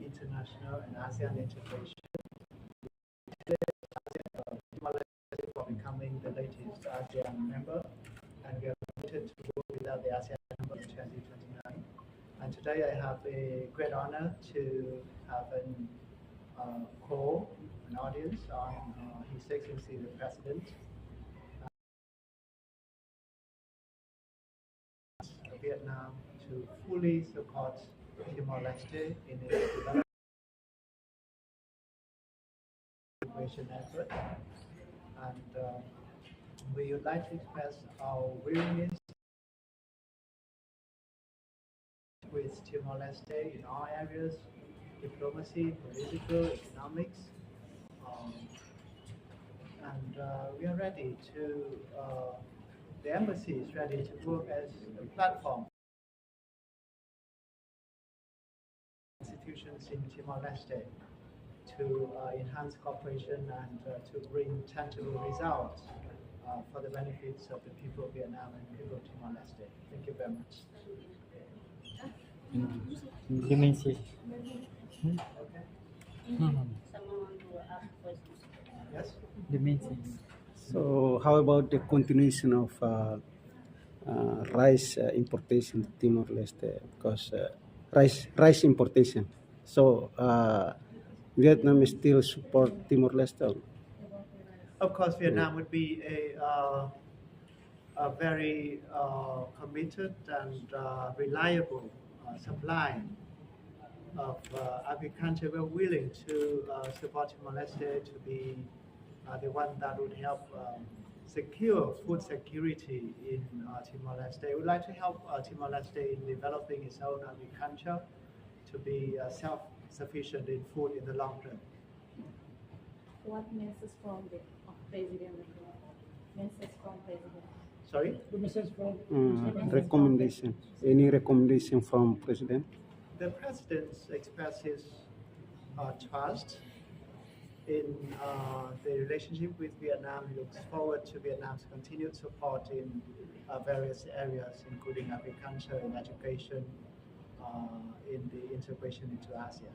international and ASEAN integration. Timor-Leste for becoming the latest ASEAN member, and we are committed to work with the ASEAN member in 2029. And today I have a great honor to have an audience on His Excellency the President of Vietnam to fully support Timor-Leste in its development effort. And we would like to express our willingness with Timor-Leste in all areas: diplomacy, political, economics, and we are ready to, the embassy is ready to work as a platform institutions in Timor-Leste to enhance cooperation and to bring tangible results for the benefits of the people of Vietnam and people of Timor-Leste. Thank you very much. The message. Okay. Yes. The message. So how about the continuation of rice importation to Timor-Leste? Because rice importation. So Vietnam still support Timor-Leste? Of course, Vietnam would be a very committed and reliable supply of agriculture. We're willing to support Timor-Leste to be the one that would help secure food security in Timor-Leste. We would like to help Timor-Leste in developing its own agriculture to be self-sufficient in food in the long term. What message from the President? Message from President. Sorry? The message from Recommendation. Any recommendation from President? The President expresses trust in the relationship with Vietnam. He looks forward to Vietnam's continued support in various areas, including agriculture and education, in the integration into ASEAN.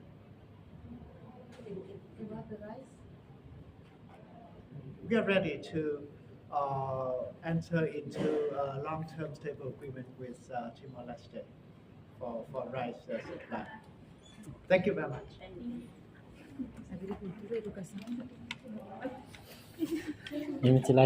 About the rice? We are ready to enter into a long-term stable agreement with Timor-Leste for rice supply. Thank you very much. Ini